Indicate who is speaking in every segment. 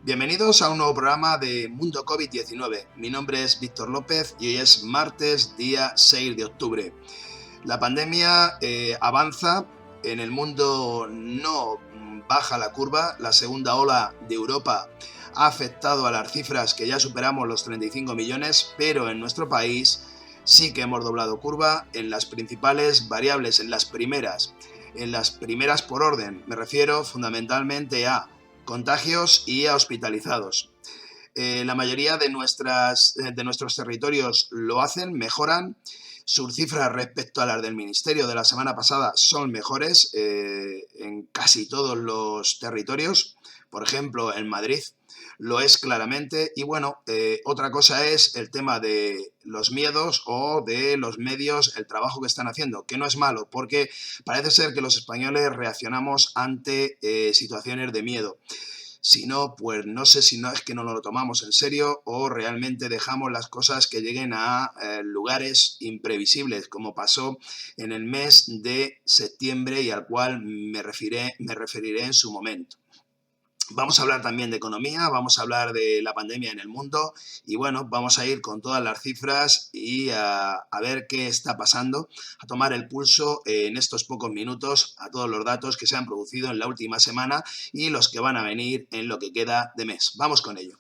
Speaker 1: Bienvenidos a un nuevo programa de Mundo COVID-19. Mi nombre es Víctor López y hoy es martes, día 6 de octubre. La pandemia avanza, en el mundo no baja la curva, la segunda ola de Europa ha afectado a las cifras que ya superamos los 35 millones, pero en nuestro país sí que hemos doblado curva en las principales variables, en las primeras por orden. Me refiero fundamentalmente a contagios y a hospitalizados. La mayoría de nuestros territorios lo hacen, mejoran. Sus cifras respecto a las del Ministerio de la semana pasada son mejores en casi todos los territorios. Por ejemplo, en Madrid lo es claramente. Y bueno, otra cosa es el tema de los miedos o de los medios, el trabajo que están haciendo, que no es malo, porque parece ser que los españoles reaccionamos ante situaciones de miedo. Si no, pues no sé si no es que no nos lo tomamos en serio o realmente dejamos las cosas que lleguen a lugares imprevisibles, como pasó en el mes de septiembre y al cual me referiré en su momento. Vamos a hablar también de economía, vamos a hablar de la pandemia en el mundo y bueno, vamos a ir con todas las cifras y a ver qué está pasando, a tomar el pulso en estos pocos minutos a todos los datos que se han producido en la última semana y los que van a venir en lo que queda de mes. Vamos con ello.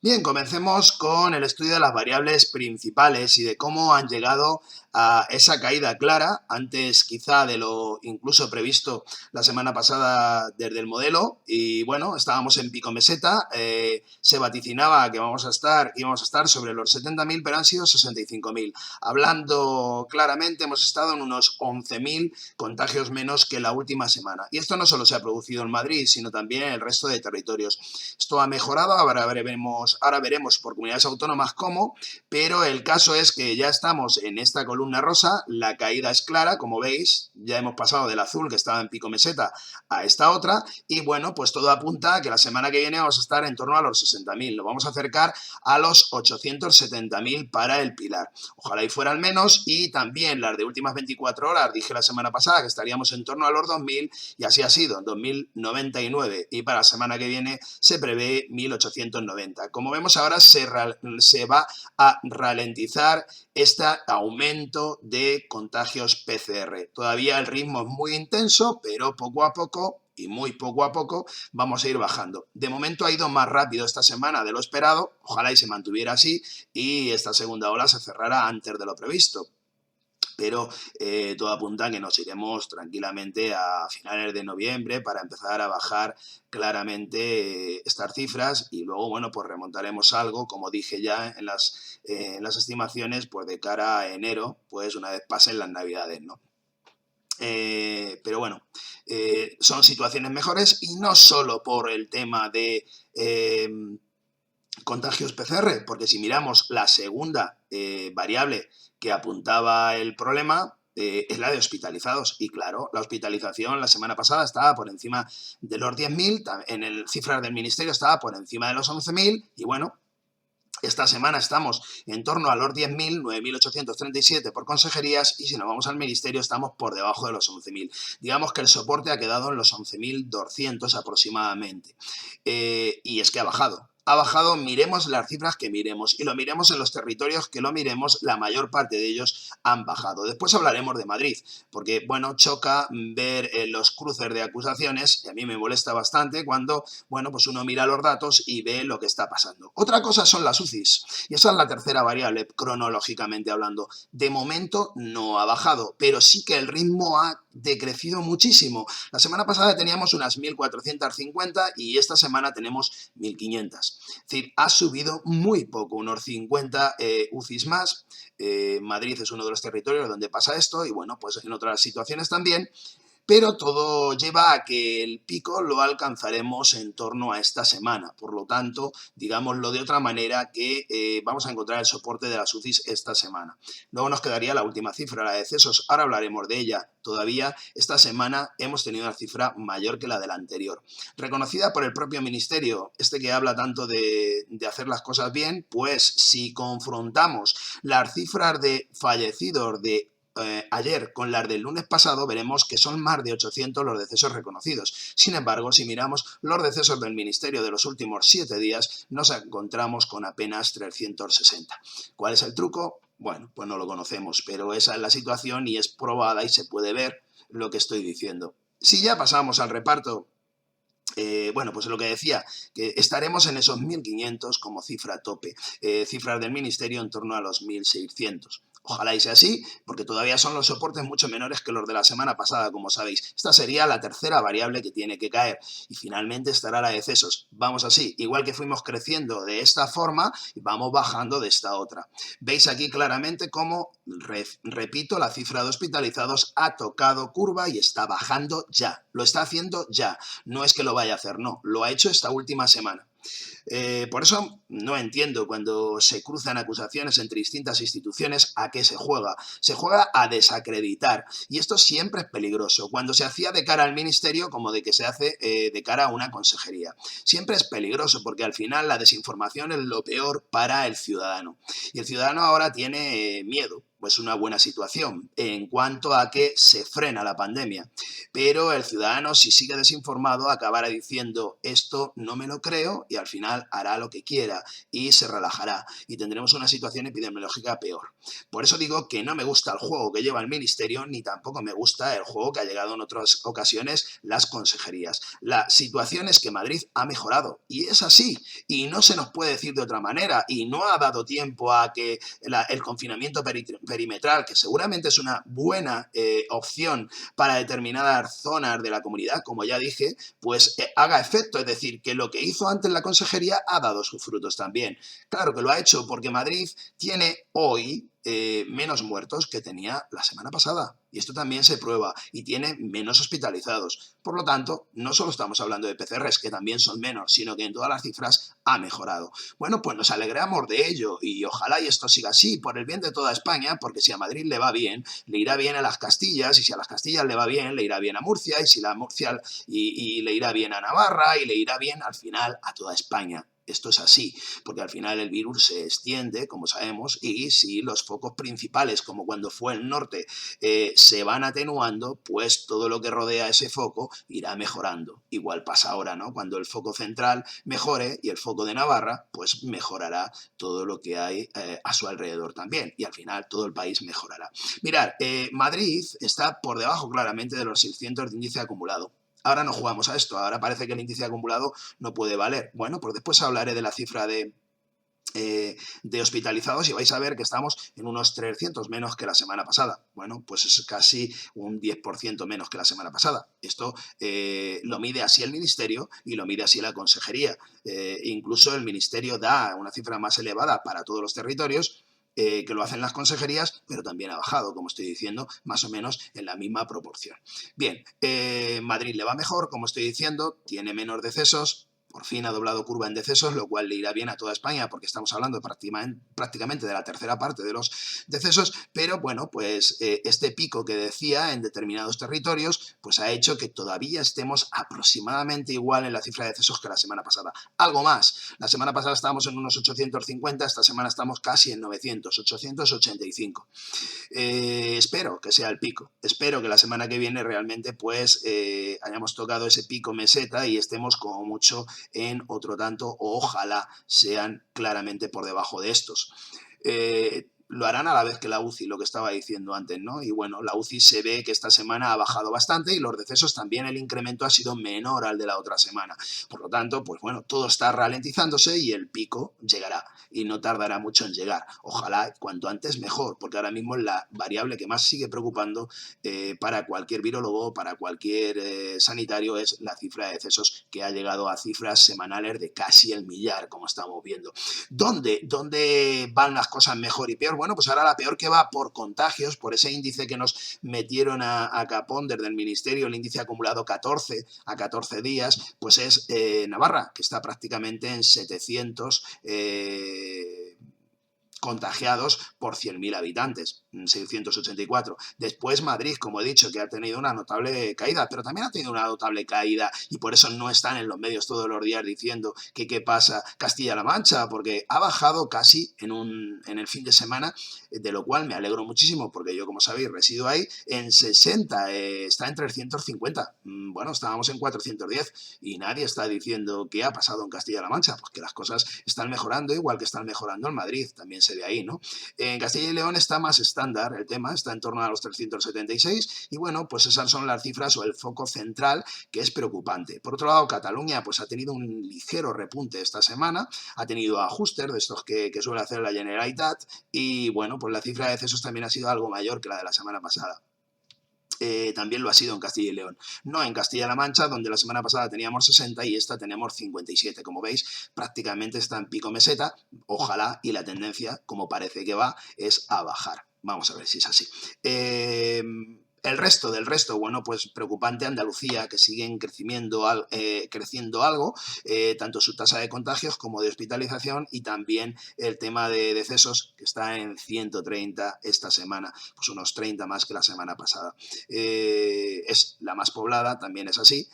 Speaker 1: Bien, comencemos con el estudio de las variables principales y de cómo han llegado a esa caída clara, antes quizá de lo incluso previsto la semana pasada desde el modelo. Y bueno, estábamos en pico meseta, se vaticinaba que íbamos a estar sobre los 70.000, pero han sido 65.000. Hablando claramente, hemos estado en unos 11.000 contagios menos que la última semana. Y esto no solo se ha producido en Madrid, sino también en el resto de territorios. Esto ha mejorado, ahora veremos por comunidades autónomas cómo, pero el caso es que ya estamos en esta columna rosa, la caída es clara, como veis, ya hemos pasado del azul que estaba en pico meseta a esta otra, y bueno, pues todo apunta a que la semana que viene vamos a estar en torno a los 60.000, lo vamos a acercar a los 870.000 para el Pilar. Ojalá y fueran menos, y también las de últimas 24 horas, dije la semana pasada que estaríamos en torno a los 2.000, y así ha sido, 2.099, y para la semana que viene se prevé 1.890. Como vemos ahora se va a ralentizar este aumento de contagios PCR. Todavía el ritmo es muy intenso, pero poco a poco y muy poco a poco vamos a ir bajando. De momento ha ido más rápido esta semana de lo esperado, ojalá y se mantuviera así y esta segunda ola se cerrara antes de lo previsto. Pero todo apunta a que nos iremos tranquilamente a finales de noviembre para empezar a bajar claramente estas cifras y luego, bueno, pues remontaremos algo, como dije ya en las estimaciones, pues de cara a enero, pues una vez pasen las navidades, ¿no? Pero bueno, son situaciones mejores y no solo por el tema de contagios PCR, porque si miramos la segunda variable que apuntaba el problema, es la de hospitalizados. Y claro, la hospitalización la semana pasada estaba por encima de los 10.000, en el cifras del ministerio estaba por encima de los 11.000 y bueno, esta semana estamos en torno a los 10.000, 9.837 por consejerías y si nos vamos al ministerio estamos por debajo de los 11.000. Digamos que el soporte ha quedado en los 11.200 aproximadamente. Y es que ha bajado. Ha bajado, miremos las cifras que miremos y lo miremos en los territorios que lo miremos, la mayor parte de ellos han bajado. Después hablaremos de Madrid, porque bueno, choca ver los cruces de acusaciones y a mí me molesta bastante cuando, bueno, pues uno mira los datos y ve lo que está pasando. Otra cosa son las UCIs y esa es la tercera variable cronológicamente hablando. De momento no ha bajado, pero sí que el ritmo ha decrecido muchísimo. La semana pasada teníamos unas 1.450 y esta semana tenemos 1.500. Es decir, ha subido muy poco, unos 50 UCIs más. Madrid es uno de los territorios donde pasa esto y bueno, pues en otras situaciones también. Pero todo lleva a que el pico lo alcanzaremos en torno a esta semana. Por lo tanto, digámoslo de otra manera, que vamos a encontrar el soporte de las UCIs esta semana. Luego nos quedaría la última cifra, la de decesos. Ahora hablaremos de ella. Todavía esta semana hemos tenido una cifra mayor que la de la anterior. Reconocida por el propio ministerio, que habla tanto de hacer las cosas bien, pues si confrontamos las cifras de fallecidos de ayer con las del lunes pasado, veremos que son más de 800 los decesos reconocidos. Sin embargo, si miramos los decesos del Ministerio de los últimos 7 días, nos encontramos con apenas 360. ¿Cuál es el truco? Bueno, pues no lo conocemos, pero esa es la situación y es probada y se puede ver lo que estoy diciendo. Si ya pasamos al reparto, bueno, pues lo que decía, que estaremos en esos 1.500 como cifra tope, cifras del Ministerio en torno a los 1.600. Ojalá y sea así, porque todavía son los soportes mucho menores que los de la semana pasada, como sabéis. Esta sería la tercera variable que tiene que caer. Y finalmente estará la de decesos. Vamos así, igual que fuimos creciendo de esta forma, vamos bajando de esta otra. Veis aquí claramente cómo, repito, la cifra de hospitalizados ha tocado curva y está bajando ya. Lo está haciendo ya. No es que lo vaya a hacer, no. Lo ha hecho esta última semana. Por eso no entiendo cuando se cruzan acusaciones entre distintas instituciones a qué se juega. Se juega a desacreditar y esto siempre es peligroso. Cuando se hacía de cara al ministerio como de que se hace de cara a una consejería. Siempre es peligroso porque al final la desinformación es lo peor para el ciudadano. Y el ciudadano ahora tiene miedo. Pues una buena situación en cuanto a que se frena la pandemia. Pero el ciudadano, si sigue desinformado, acabará diciendo esto no me lo creo y al final hará lo que quiera y se relajará y tendremos una situación epidemiológica peor. Por eso digo que no me gusta el juego que lleva el ministerio ni tampoco me gusta el juego que ha llegado en otras ocasiones las consejerías. La situación es que Madrid ha mejorado y es así y no se nos puede decir de otra manera y no ha dado tiempo a que el confinamiento perimetral, que seguramente es una buena opción para determinadas zonas de la comunidad, como ya dije, pues haga efecto. Es decir, que lo que hizo antes la consejería ha dado sus frutos también. Claro que lo ha hecho porque Madrid tiene hoy menos muertos que tenía la semana pasada. Y esto también se prueba y tiene menos hospitalizados. Por lo tanto, no solo estamos hablando de PCRs, que también son menos, sino que en todas las cifras ha mejorado. Bueno, pues nos alegramos de ello y ojalá y esto siga así por el bien de toda España, porque si a Madrid le va bien, le irá bien a las Castillas y si a las Castillas le va bien, le irá bien a Murcia y si la Murcia y le irá bien a Navarra y le irá bien al final a toda España. Esto es así, porque al final el virus se extiende, como sabemos, y si los focos principales, como cuando fue el norte, se van atenuando, pues todo lo que rodea ese foco irá mejorando. Igual pasa ahora, ¿no? Cuando el foco central mejore y el foco de Navarra, pues mejorará todo lo que hay a su alrededor también, y al final todo el país mejorará. Mirad, Madrid está por debajo claramente de los 600 de índice acumulado. Ahora no jugamos a esto, ahora parece que el índice acumulado no puede valer. Bueno, pues después hablaré de la cifra de hospitalizados y vais a ver que estamos en unos 300 menos que la semana pasada. Bueno, pues es casi un 10% menos que la semana pasada. Esto lo mide así el ministerio y lo mide así la consejería. Incluso el ministerio da una cifra más elevada para todos los territorios, que lo hacen las consejerías, pero también ha bajado, como estoy diciendo, más o menos en la misma proporción. Bien, Madrid le va mejor, como estoy diciendo, tiene menos decesos, por fin ha doblado curva en decesos, lo cual le irá bien a toda España porque estamos hablando prácticamente de la tercera parte de los decesos, pero bueno, pues este pico que decía en determinados territorios, pues ha hecho que todavía estemos aproximadamente igual en la cifra de decesos que la semana pasada. Algo más, la semana pasada estábamos en unos 850, esta semana estamos casi en 900, 885. Espero que sea el pico, espero que la semana que viene realmente pues hayamos tocado ese pico meseta y estemos como mucho en otro tanto, o ojalá sean claramente por debajo de estos. Lo harán a la vez que la UCI, lo que estaba diciendo antes, ¿no? Y bueno, la UCI se ve que esta semana ha bajado bastante y los decesos también el incremento ha sido menor al de la otra semana. Por lo tanto, pues bueno, todo está ralentizándose y el pico llegará y no tardará mucho en llegar. Ojalá cuanto antes mejor, porque ahora mismo es la variable que más sigue preocupando para cualquier virólogo, para cualquier sanitario, es la cifra de decesos que ha llegado a cifras semanales de casi el millar, como estamos viendo. ¿Dónde van las cosas mejor y peor? Bueno, pues ahora la peor que va por contagios, por ese índice que nos metieron a capón desde el ministerio, el índice acumulado 14 a 14 días, pues es Navarra, que está prácticamente en 700 contagiados por 100.000 habitantes. 684. Después Madrid, como he dicho, que ha tenido una notable caída, pero también ha tenido una notable caída y por eso no están en los medios todos los días diciendo que qué pasa Castilla-La Mancha, porque ha bajado casi en el fin de semana, de lo cual me alegro muchísimo, porque yo, como sabéis, resido ahí, en 60, está en 350. Bueno, estábamos en 410 y nadie está diciendo qué ha pasado en Castilla-La Mancha, pues que las cosas están mejorando, igual que están mejorando en Madrid, también se ve ahí, ¿no? En Castilla y León está más estándar el tema, está en torno a los 376 y bueno, pues esas son las cifras o el foco central que es preocupante. Por otro lado, Cataluña pues ha tenido un ligero repunte esta semana, ha tenido ajustes de estos que suele hacer la Generalitat y bueno, pues la cifra de decesos también ha sido algo mayor que la de la semana pasada. También lo ha sido en Castilla y León. No en Castilla-La Mancha, donde la semana pasada teníamos 60 y esta tenemos 57. Como veis, prácticamente está en pico meseta. Ojalá, y la tendencia, como parece que va, es a bajar. Vamos a ver si es así. El resto del resto, bueno, pues preocupante. Andalucía, que siguen creciendo algo, tanto su tasa de contagios como de hospitalización y también el tema de decesos, que está en 130 esta semana, pues unos 30 más que la semana pasada. Es la más poblada, también es así.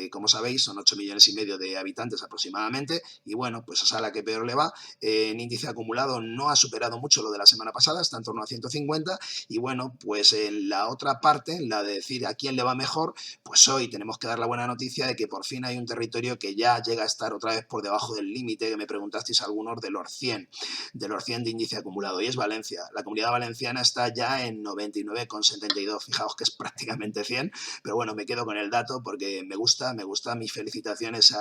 Speaker 1: Como sabéis, son 8,5 millones de habitantes aproximadamente y bueno, pues es a la que peor le va. En índice acumulado no ha superado mucho lo de la semana pasada, está en torno a 150 y bueno, pues en la otra parte, en la de decir a quién le va mejor, pues hoy tenemos que dar la buena noticia de que por fin hay un territorio que ya llega a estar otra vez por debajo del límite que me preguntasteis algunos de los 100 de índice acumulado y es Valencia. La Comunidad Valenciana está ya en 99,72, fijaos que es prácticamente 100, pero bueno, me quedo con el dato porque me gusta. Mis felicitaciones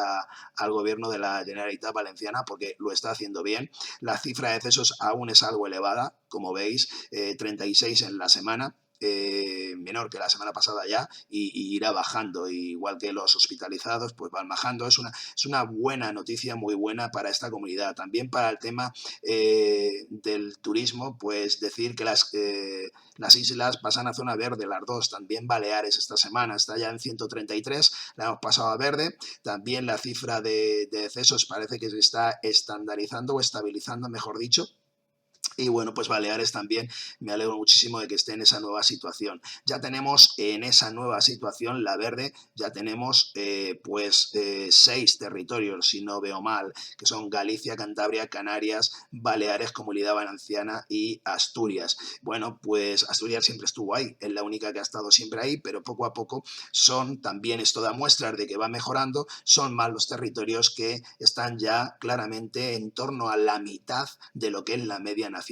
Speaker 1: al gobierno de la Generalitat Valenciana porque lo está haciendo bien. La cifra de decesos aún es algo elevada, como veis, 36 en la semana. Menor que la semana pasada ya y irá bajando, igual que los hospitalizados pues van bajando. Es una buena noticia, muy buena para esta comunidad. También para el tema del turismo, pues decir que las islas pasan a zona verde, las dos, también Baleares esta semana está ya en 133, la hemos pasado a verde. También la cifra de decesos parece que se está estandarizando o estabilizando, mejor dicho. Y bueno, pues Baleares también me alegro muchísimo de que esté en esa nueva situación. Ya tenemos en esa nueva situación, la verde, ya tenemos 6 territorios, si no veo mal, que son Galicia, Cantabria, Canarias, Baleares, Comunidad Valenciana y Asturias. Bueno, pues Asturias siempre estuvo ahí, es la única que ha estado siempre ahí, pero poco a poco también esto da muestras de que va mejorando, son más los territorios que están ya claramente en torno a la mitad de lo que es la media nacional.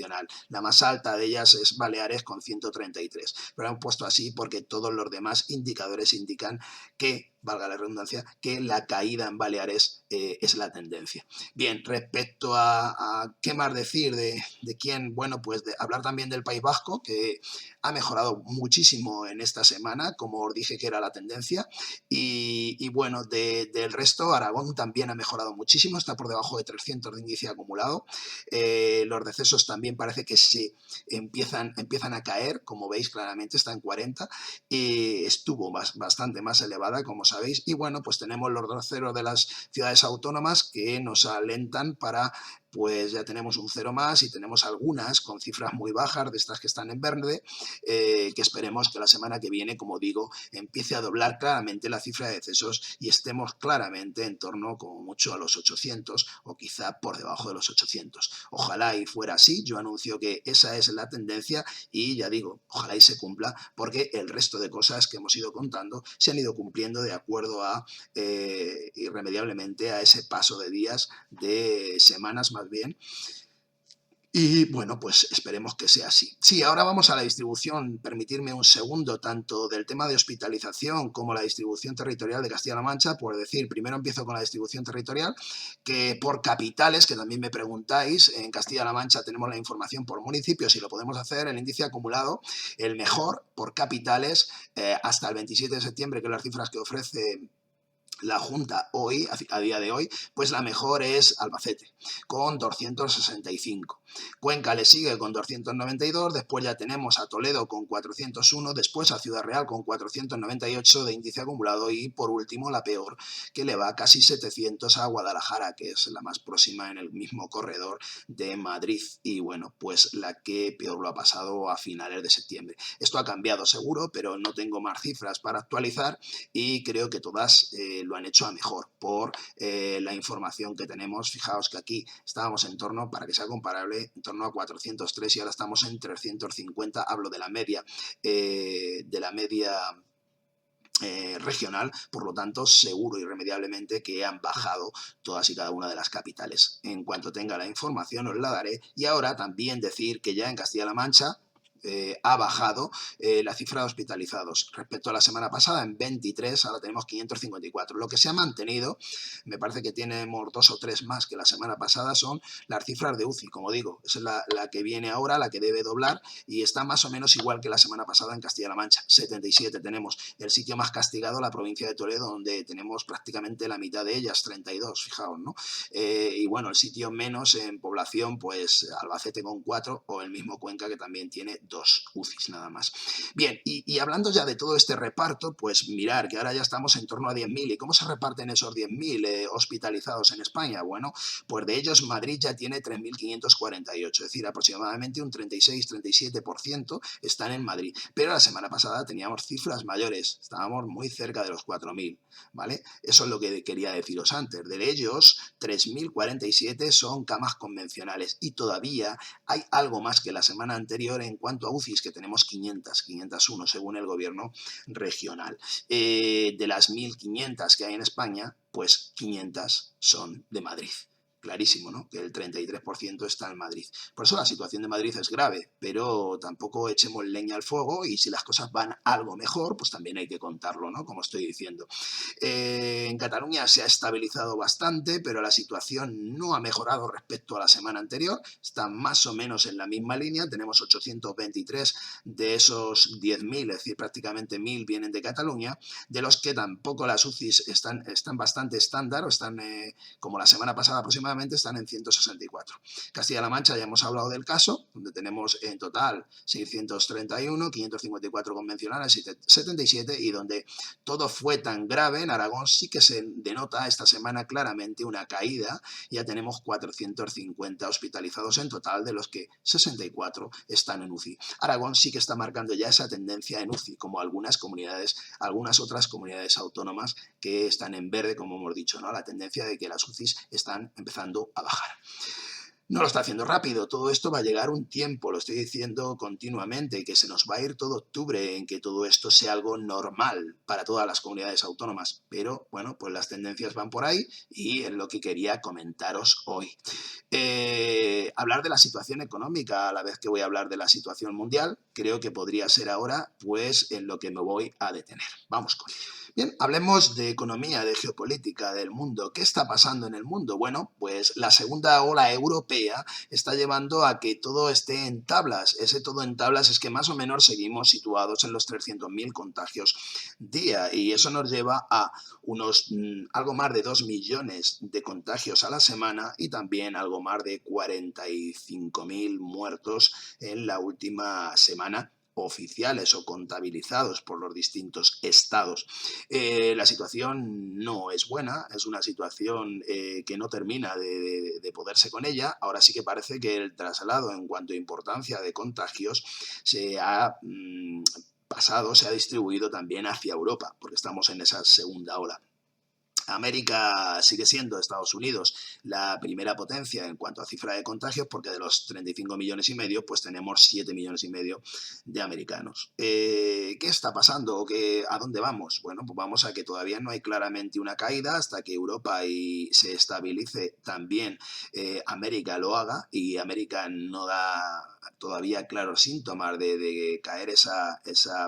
Speaker 1: La más alta de ellas es Baleares con 133, pero han puesto así porque todos los demás indicadores indican que, valga la redundancia, que la caída en Baleares es la tendencia. Bien, respecto a qué más decir de quién, bueno, pues hablar también del País Vasco, que ha mejorado muchísimo en esta semana, como os dije que era la tendencia, y bueno, del resto, Aragón también ha mejorado muchísimo, está por debajo de 300 de índice acumulado. Los decesos también parece que se empiezan a caer, como veis claramente está en 40, estuvo bastante más elevada, como sabéis, y bueno, pues tenemos los dos ceros de las ciudades autónomas que nos alentan para, pues ya tenemos un cero más y tenemos algunas con cifras muy bajas de estas que están en verde, que esperemos que la semana que viene, como digo, empiece a doblar claramente la cifra de decesos y estemos claramente en torno como mucho a los 800 o quizá por debajo de los 800. Ojalá y fuera así, yo anuncio que esa es la tendencia y ya digo, ojalá y se cumpla porque el resto de cosas que hemos ido contando se han ido cumpliendo de acuerdo a irremediablemente a ese paso de días, de semanas más bien. Y bueno, pues esperemos que sea así. Sí, ahora vamos a la distribución, permitirme un segundo, tanto del tema de hospitalización como la distribución territorial de Castilla-La Mancha, por decir, primero empiezo con la distribución territorial, que por capitales, que también me preguntáis, en Castilla-La Mancha tenemos la información por municipios y lo podemos hacer, el índice acumulado, el mejor por capitales, hasta el 27 de septiembre, que es las cifras que ofrece la Junta hoy, a día de hoy, pues la mejor es Albacete, con 265. Cuenca le sigue con 292, después ya tenemos a Toledo con 401, después a Ciudad Real con 498 de índice acumulado y por último la peor, que le va casi 700 a Guadalajara, que es la más próxima en el mismo corredor de Madrid y bueno, pues la que peor lo ha pasado a finales de septiembre. Esto ha cambiado seguro, pero no tengo más cifras para actualizar y creo que todas lo han hecho a mejor por la información que tenemos. Fijaos que aquí estábamos en torno, para que sea comparable, en torno a 403 y ahora estamos en 350. Hablo de la media, regional, por lo tanto seguro irremediablemente que han bajado todas y cada una de las capitales. En cuanto tenga la información os la daré y ahora también decir que ya en Castilla-La Mancha ha bajado la cifra de hospitalizados respecto a la semana pasada en 23, ahora tenemos 554. Lo que se ha mantenido, me parece que tenemos 2 o 3 más que la semana pasada, son las cifras de UCI, como digo, es la que viene ahora, la que debe doblar y está más o menos igual que la semana pasada en Castilla-La Mancha, 77 tenemos. El sitio más castigado, la provincia de Toledo, donde tenemos prácticamente la mitad de ellas, 32, fijaos, ¿no? Y bueno, el sitio menos en población, pues Albacete con 4 o el mismo Cuenca que también tiene 2 UCIs nada más. Bien, y hablando ya de todo este reparto, pues mirar que ahora ya estamos en torno a 10.000. ¿Y cómo se reparten esos 10.000 hospitalizados en España? Bueno, pues de ellos Madrid ya tiene 3.548, es decir, aproximadamente un 36-37% están en Madrid. Pero la semana pasada teníamos cifras mayores, estábamos muy cerca de los 4.000, ¿vale? Eso es lo que quería deciros antes. De ellos, 3.047 son camas convencionales y todavía hay algo más que la semana anterior en cuanto a UCIs, que tenemos 501 según el gobierno regional. De las 1.500 que hay en España, pues 500 son de Madrid. Clarísimo, ¿no? Que el 33% está en Madrid. Por eso la situación de Madrid es grave, pero tampoco echemos leña al fuego y si las cosas van algo mejor, pues también hay que contarlo, ¿no? Como estoy diciendo. En Cataluña se ha estabilizado bastante, pero la situación no ha mejorado respecto a la semana anterior. Está más o menos en la misma línea. Tenemos 823 de esos 10.000, es decir, prácticamente 1.000 vienen de Cataluña, de los que tampoco las UCIs están bastante estándar, o están como la semana pasada aproximadamente, están en 164. Castilla-La Mancha, ya hemos hablado del caso, donde tenemos en total 631, 554 convencionales y 77, y donde todo fue tan grave, en Aragón sí que se denota esta semana claramente una caída, ya tenemos 450 hospitalizados en total, de los que 64 están en UCI. Aragón sí que está marcando ya esa tendencia en UCI, como algunas otras comunidades autónomas que están en verde, como hemos dicho, ¿no? La tendencia de que las UCIs están empezando a bajar. No lo está haciendo rápido, todo esto va a llegar un tiempo, lo estoy diciendo continuamente, que se nos va a ir todo octubre en que todo esto sea algo normal para todas las comunidades autónomas, pero bueno, pues las tendencias van por ahí y es lo que quería comentaros hoy. Hablar de la situación económica a la vez que voy a hablar de la situación mundial, creo que podría ser ahora pues en lo que me voy a detener. Vamos con ello. Bien, hablemos de economía, de geopolítica, del mundo. ¿Qué está pasando en el mundo? Bueno, pues la segunda ola europea está llevando a que todo esté en tablas. Ese todo en tablas es que más o menos seguimos situados en los 300.000 contagios día y eso nos lleva a unos algo más de 2 millones de contagios a la semana y también algo más de 45.000 muertos en la última semana oficiales o contabilizados por los distintos estados. La situación no es buena, es una situación que no termina de poderse con ella. Ahora sí que parece que el traslado en cuanto a importancia de contagios se ha pasado, se ha distribuido también hacia Europa, porque estamos en esa segunda ola. América sigue siendo Estados Unidos la primera potencia en cuanto a cifra de contagios, porque de los 35 millones y medio, pues tenemos 7 millones y medio de americanos. ¿Qué está pasando? ¿A dónde vamos? Bueno, pues vamos a que todavía no hay claramente una caída hasta que Europa se estabilice también. América lo haga y América no da todavía claros síntomas de caer esa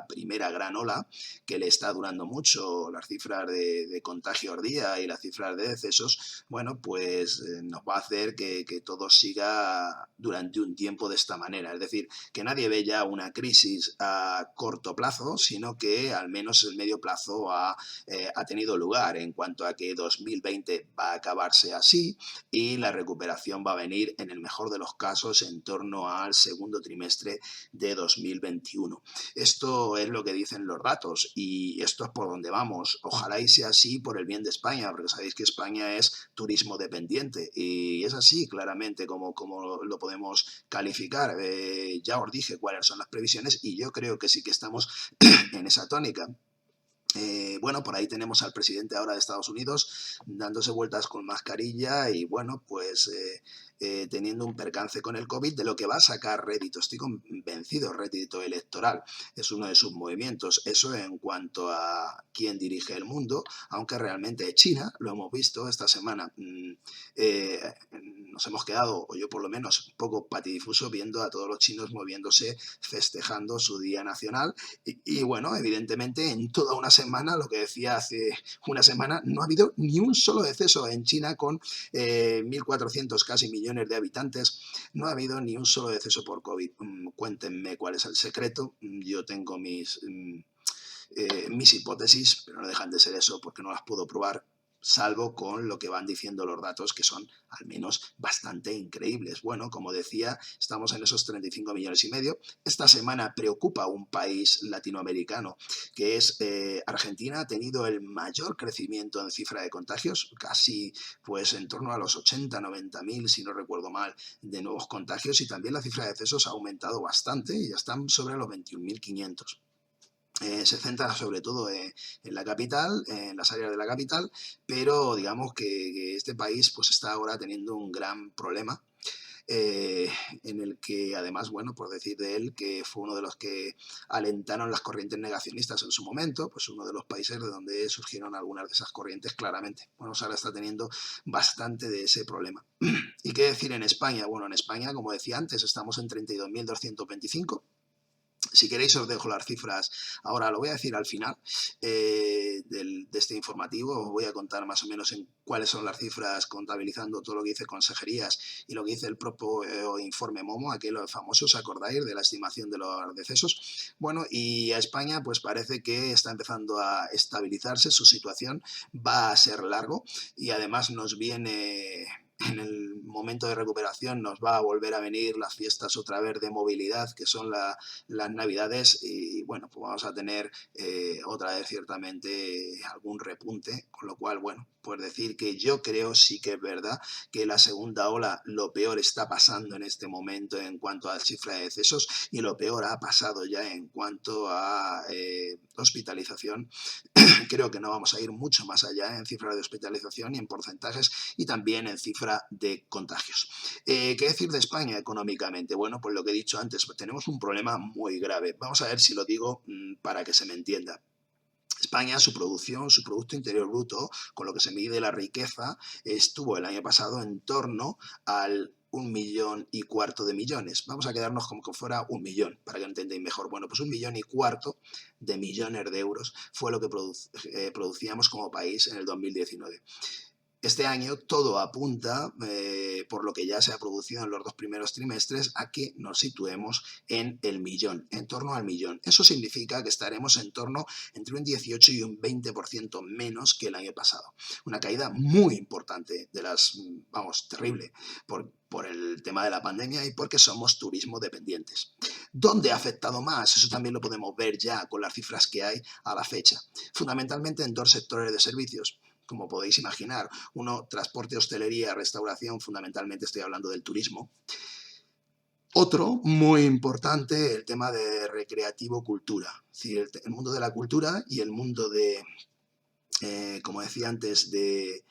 Speaker 1: primera gran ola que le está durando mucho. Las cifras de contagios día y las cifras de decesos, bueno, pues nos va a hacer que todo siga durante un tiempo de esta manera. Es decir, que nadie ve ya una crisis a corto plazo, sino que al menos el medio plazo ha tenido lugar en cuanto a que 2020 va a acabarse así y la recuperación va a venir en el mejor de los casos en torno al segundo trimestre de 2021. Esto es lo que dicen los datos y esto es por donde vamos. Ojalá y sea así por el bien de España, porque sabéis que España es turismo dependiente y es así claramente como lo podemos calificar. Ya os dije cuáles son las previsiones y yo creo que sí que estamos en esa tónica. Bueno, por ahí tenemos al presidente ahora de Estados Unidos dándose vueltas con mascarilla y bueno, pues teniendo un percance con el COVID de lo que va a sacar rédito. Estoy convencido, rédito electoral. Es uno de sus movimientos. Eso en cuanto a quién dirige el mundo, aunque realmente China, lo hemos visto esta semana, nos hemos quedado, o yo por lo menos, un poco patidifuso viendo a todos los chinos moviéndose, festejando su día nacional y bueno, evidentemente en toda una semana, lo que decía hace una semana, no ha habido ni un solo deceso en China con 1.400 casi millones de habitantes. No ha habido ni un solo deceso por COVID. Cuéntenme cuál es el secreto. Yo tengo mis hipótesis, pero no dejan de ser eso porque no las puedo probar, salvo con lo que van diciendo los datos, que son al menos bastante increíbles. Bueno, como decía, estamos en esos 35 millones y medio. Esta semana preocupa a un país latinoamericano, que es Argentina. Ha tenido el mayor crecimiento en cifra de contagios, casi pues en torno a los 80, 90 mil, si no recuerdo mal, de nuevos contagios, y también la cifra de decesos ha aumentado bastante y ya están sobre los 21.500. Se centra sobre todo en la capital, en las áreas de la capital, pero digamos que este país pues está ahora teniendo un gran problema en el que además, bueno, por decir de él, que fue uno de los que alentaron las corrientes negacionistas en su momento, pues uno de los países de donde surgieron algunas de esas corrientes claramente. Bueno, pues ahora está teniendo bastante de ese problema. ¿Y qué decir en España? Bueno, en España, como decía antes, estamos en 32.225. Si queréis os dejo las cifras, ahora lo voy a decir al final de este informativo, os voy a contar más o menos en cuáles son las cifras contabilizando todo lo que dice consejerías y lo que dice el propio informe Momo, aquel famoso, ¿os acordáis de la estimación de los decesos? Bueno, y a España pues parece que está empezando a estabilizarse, su situación va a ser largo y además nos viene en el momento de recuperación, nos va a volver a venir las fiestas otra vez de movilidad, que son las navidades, y bueno, pues vamos a tener otra vez ciertamente algún repunte, con lo cual, bueno, pues decir que yo creo sí que es verdad que la segunda ola, lo peor está pasando en este momento en cuanto a la cifra de decesos y lo peor ha pasado ya en cuanto a hospitalización. Creo que no vamos a ir mucho más allá en cifras de hospitalización y en porcentajes y también en cifra de contagios. ¿Qué decir de España económicamente? Bueno, pues lo que he dicho antes, pues tenemos un problema muy grave. Vamos a ver si lo digo para que se me entienda. España, su producción, su Producto Interior Bruto, con lo que se mide la riqueza, estuvo el año pasado en torno al 1,25 millones. Vamos a quedarnos como que fuera 1 millón, para que lo entendáis mejor. Bueno, pues 1,25 millones de euros fue lo que producíamos como país en el 2019. Este año todo apunta, por lo que ya se ha producido en los 2 primeros trimestres, a que nos situemos en el millón, en torno al millón. Eso significa que estaremos en torno entre un 18 y un 20% menos que el año pasado. Una caída muy importante, vamos, terrible, por el tema de la pandemia y porque somos turismo dependientes. ¿Dónde ha afectado más? Eso también lo podemos ver ya con las cifras que hay a la fecha. Fundamentalmente en 2 sectores de servicios. Como podéis imaginar, uno, transporte, hostelería, restauración, fundamentalmente estoy hablando del turismo. Otro, muy importante, el tema de recreativo-cultura, es decir, el mundo de la cultura y el mundo de, como decía antes, de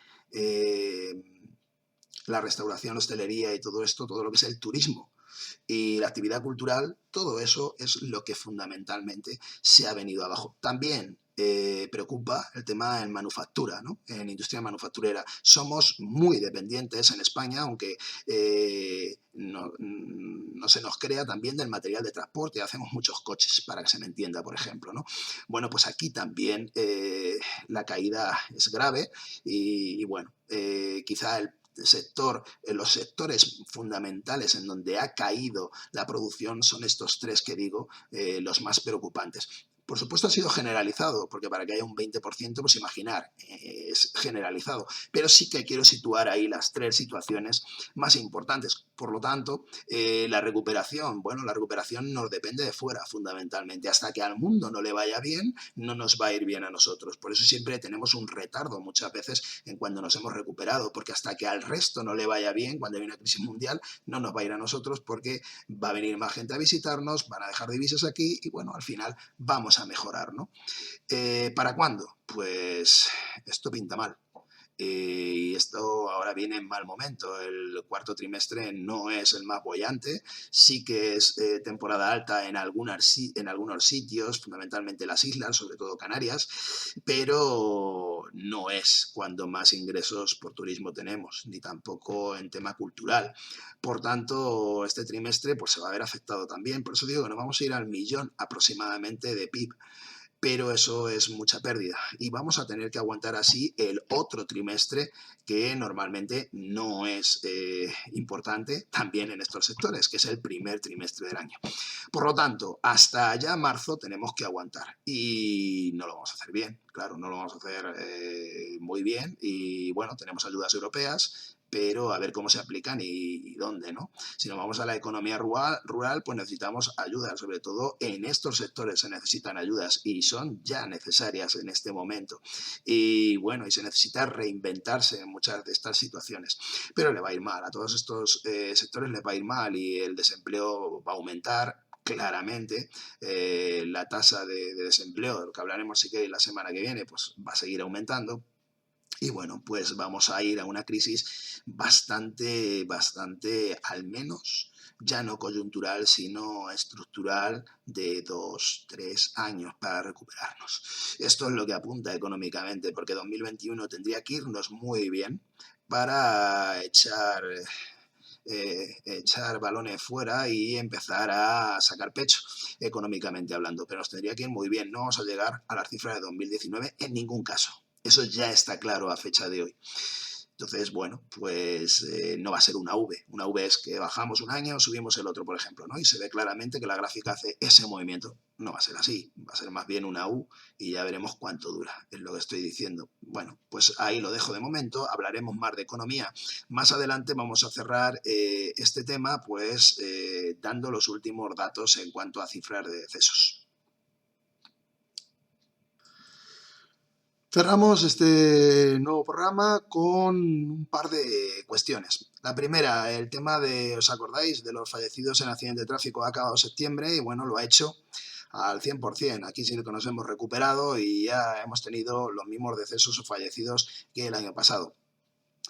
Speaker 1: la restauración, hostelería y todo esto, todo lo que es el turismo. y la actividad cultural, todo eso es lo que fundamentalmente se ha venido abajo. También preocupa el tema en manufactura, ¿no? En industria manufacturera. Somos muy dependientes en España, aunque no se nos crea también del material de transporte. Hacemos muchos coches, para que se me entienda, por ejemplo, ¿no? Bueno, pues aquí también la caída es grave y bueno, quizá los sectores fundamentales en donde ha caído la producción son estos tres que digo, los más preocupantes. Por supuesto ha sido generalizado, porque para que haya un 20%, pues imaginar, es generalizado. Pero sí que quiero situar ahí las tres situaciones más importantes. Por lo tanto, la recuperación, bueno, la recuperación nos depende de fuera, fundamentalmente. Hasta que al mundo no le vaya bien, no nos va a ir bien a nosotros. Por eso siempre tenemos un retardo muchas veces en cuando nos hemos recuperado, porque hasta que al resto no le vaya bien, cuando hay una crisis mundial, no nos va a ir a nosotros porque va a venir más gente a visitarnos, van a dejar divisas aquí y bueno, al final vamos a mejorar, ¿no? ¿Para cuándo? Pues esto pinta mal. Y esto ahora viene en mal momento. El cuarto trimestre no es el más boyante, sí que es temporada alta en algunos sitios, fundamentalmente las islas, sobre todo Canarias, pero no es cuando más ingresos por turismo tenemos, ni tampoco en tema cultural. Por tanto, este trimestre pues, se va a ver afectado también. Por eso digo que nos vamos a ir al 1.000.000 aproximadamente de PIB, pero eso es mucha pérdida y vamos a tener que aguantar así el otro trimestre que normalmente no es importante también en estos sectores, que es el primer trimestre del año. Por lo tanto, hasta ya marzo tenemos que aguantar y no lo vamos a hacer bien, claro, no lo vamos a hacer muy bien y bueno, tenemos ayudas europeas, pero a ver cómo se aplican y dónde, ¿no? Si nos vamos a la economía rural, pues necesitamos ayuda, sobre todo en estos sectores se necesitan ayudas y son ya necesarias en este momento. Y bueno, y se necesita reinventarse en muchas de estas situaciones. Pero le va a ir mal, a todos estos sectores les va a ir mal y el desempleo va a aumentar claramente. La tasa de desempleo, de lo que hablaremos sí que la semana que viene, pues va a seguir aumentando. Y bueno, pues vamos a ir a una crisis bastante, al menos, ya no coyuntural, sino estructural, de 2, 3 años para recuperarnos. Esto es lo que apunta económicamente, porque 2021 tendría que irnos muy bien para echar balones fuera y empezar a sacar pecho económicamente hablando, pero nos tendría que ir muy bien, no vamos a llegar a las cifras de 2019 en ningún caso. Eso ya está claro a fecha de hoy. Entonces, bueno, pues no va a ser una V. Una V es que bajamos un año, subimos el otro, por ejemplo, ¿no? Y se ve claramente que la gráfica hace ese movimiento. No va a ser así, va a ser más bien una U y ya veremos cuánto dura, es lo que estoy diciendo. Bueno, pues ahí lo dejo de momento, hablaremos más de economía. Más adelante vamos a cerrar este tema, pues dando los últimos datos en cuanto a cifras de decesos. Cerramos este nuevo programa con un par de cuestiones. La primera, el tema de, ¿os acordáis? De los fallecidos en accidente de tráfico. Ha acabado septiembre y bueno, lo ha hecho al 100%. Aquí sí que nos hemos recuperado y ya hemos tenido los mismos decesos o fallecidos que el año pasado.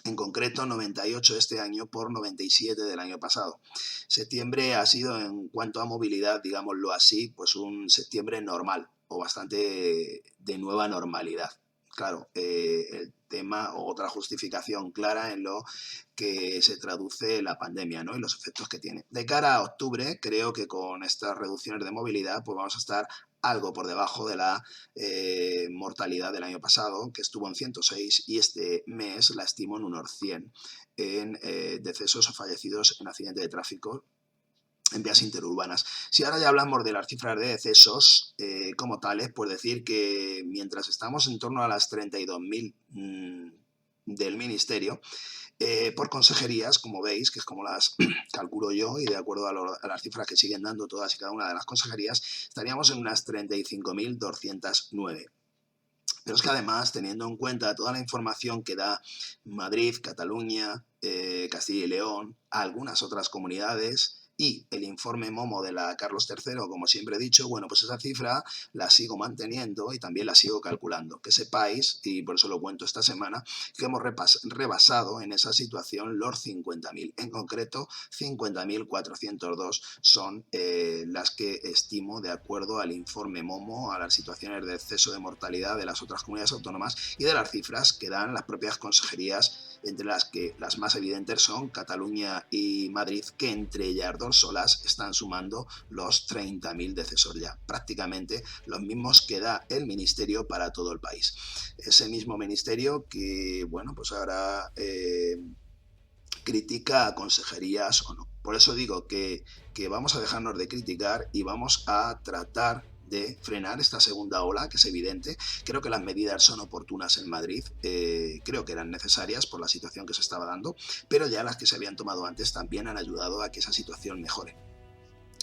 Speaker 1: En concreto 98 este año por 97 del año pasado. Septiembre ha sido, en cuanto a movilidad, digámoslo así, pues un septiembre normal o bastante de nueva normalidad. Claro, el tema o otra justificación clara en lo que se traduce la pandemia, ¿no? Y los efectos que tiene. De cara a octubre, creo que con estas reducciones de movilidad pues vamos a estar algo por debajo de la mortalidad del año pasado, que estuvo en 106, y este mes la estimo en unos 100 en decesos o fallecidos en accidente de tráfico en vías interurbanas. Si ahora ya hablamos de las cifras de decesos como tales, pues decir que mientras estamos en torno a las 32.000 del Ministerio, por consejerías, como veis, que es como las calculo yo, y de acuerdo a las cifras que siguen dando todas y cada una de las consejerías, estaríamos en unas 35.209. Pero es que además, teniendo en cuenta toda la información que da Madrid, Cataluña, Castilla y León, algunas otras comunidades y el informe Momo de la Carlos III, como siempre he dicho, bueno, pues esa cifra la sigo manteniendo y también la sigo calculando. Que sepáis, y por eso lo cuento esta semana, que hemos rebasado en esa situación los 50.000. En concreto, 50.402 son las que estimo de acuerdo al informe Momo, a las situaciones de exceso de mortalidad de las otras comunidades autónomas y de las cifras que dan las propias consejerías, entre las que las más evidentes son Cataluña y Madrid, que entre ellas dos solas están sumando los 30.000 decesos ya, prácticamente los mismos que da el ministerio para todo el país. Ese mismo ministerio que, bueno, pues ahora critica a consejerías o no. Por eso digo que vamos a dejarnos de criticar y vamos a tratar de frenar esta segunda ola, que es evidente. Creo que las medidas son oportunas en Madrid, creo que eran necesarias por la situación que se estaba dando, pero ya las que se habían tomado antes también han ayudado a que esa situación mejore.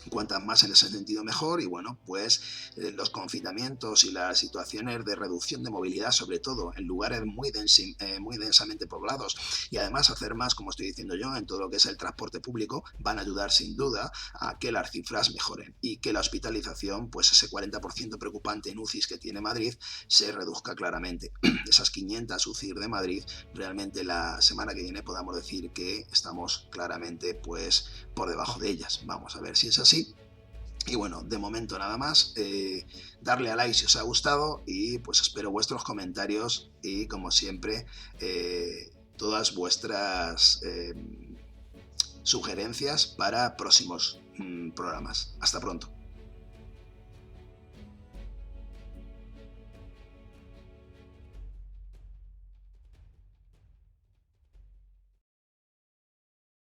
Speaker 1: Cuantas más en ese sentido mejor, y bueno, pues los confinamientos y las situaciones de reducción de movilidad, sobre todo en lugares muy densamente poblados, y además hacer más, como estoy diciendo yo, en todo lo que es el transporte público, van a ayudar sin duda a que las cifras mejoren y que la hospitalización, pues ese 40% preocupante en UCIs que tiene Madrid, se reduzca claramente. Esas 500 UCIs de Madrid, realmente la semana que viene podamos decir que estamos claramente pues por debajo de ellas. Vamos a ver si es así. Y bueno, de momento nada más, darle a like si os ha gustado y pues espero vuestros comentarios y como siempre todas vuestras sugerencias para próximos programas. Hasta pronto.